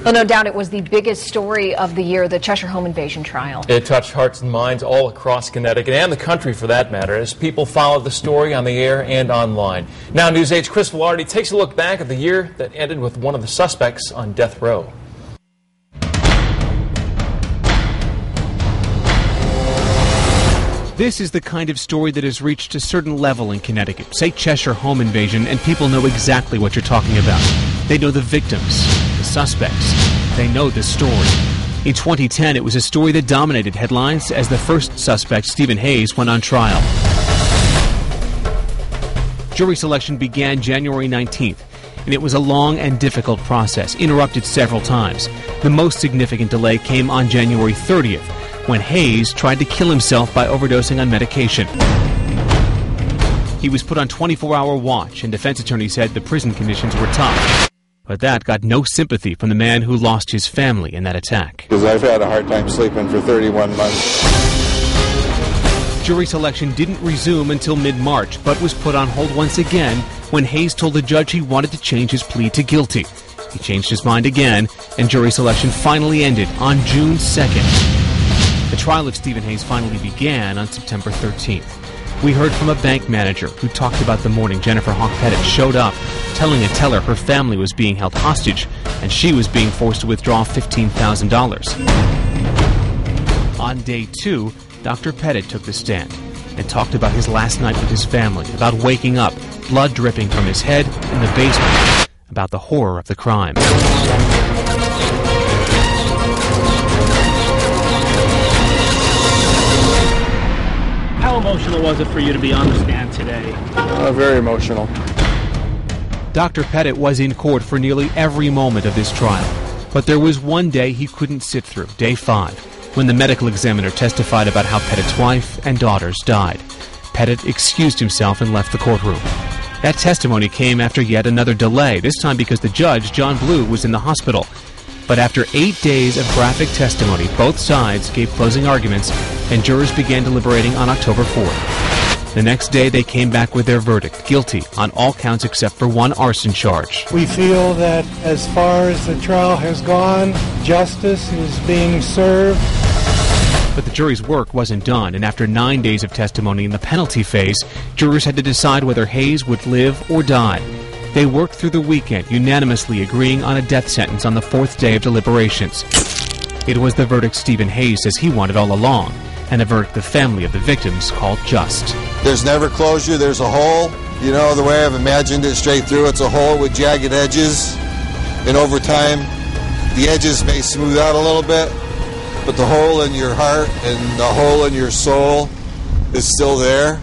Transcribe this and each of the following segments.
Well, no doubt it was the biggest story of the year, the Cheshire home invasion trial. It touched hearts and minds all across Connecticut and the country for that matter as people followed the story on the air and online. Now News 8's Chris Velarde takes a look back at the year that ended with one of the suspects on death row. This is the kind of story that has reached a certain level in Connecticut. Say Cheshire home invasion and people know exactly what you're talking about. They know the victims, the suspects. They know the story. In 2010, it was a story that dominated headlines as the first suspect, Stephen Hayes, went on trial. Jury selection began January 19th, and it was a long and difficult process, interrupted several times. The most significant delay came on January 30th, when Hayes tried to kill himself by overdosing on medication. He was put on 24-hour watch, and defense attorneys said the prison conditions were tough. But that got no sympathy from the man who lost his family in that attack. Because I've had a hard time sleeping for 31 months. Jury selection didn't resume until mid-March, but was put on hold once again when Hayes told the judge he wanted to change his plea to guilty. He changed his mind again, and jury selection finally ended on June 2nd. The trial of Stephen Hayes finally began on September 13th. We heard from a bank manager who talked about the morning Jennifer Hawk-Pettit showed up, telling a teller her family was being held hostage and she was being forced to withdraw $15,000. On day 2, Dr. Pettit took the stand and talked about his last night with his family, about waking up, blood dripping from his head in the basement, about the horror of the crime. How emotional was it for you to be on the stand today? Very emotional. Dr. Pettit was in court for nearly every moment of this trial. But there was one day he couldn't sit through, day 5, when the medical examiner testified about how Pettit's wife and daughters died. Pettit excused himself and left the courtroom. That testimony came after yet another delay, this time because the judge, John Blue, was in the hospital. But after 8 days of graphic testimony, both sides gave closing arguments, and jurors began deliberating on October 4th. The next day, they came back with their verdict, guilty on all counts except for one arson charge. We feel that as far as the trial has gone, justice is being served. But the jury's work wasn't done, and after 9 days of testimony in the penalty phase, jurors had to decide whether Hayes would live or die. They worked through the weekend, unanimously agreeing on a death sentence on the 4th day of deliberations. It was the verdict Stephen Hayes says he wanted all along, and a verdict the family of the victims called just. There's never closure, there's a hole. You know, the way I've imagined it straight through, it's a hole with jagged edges. And over time, the edges may smooth out a little bit, but the hole in your heart and the hole in your soul is still there.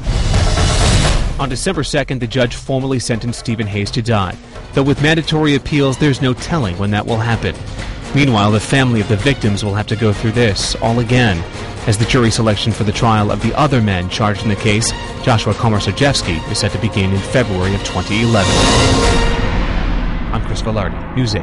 On December 2nd, the judge formally sentenced Stephen Hayes to die. Though with mandatory appeals, there's no telling when that will happen. Meanwhile, the family of the victims will have to go through this all again, as the jury selection for the trial of the other men charged in the case, Joshua Komarsajewski, is set to begin in February of 2011. I'm Chris Velarde, News 8.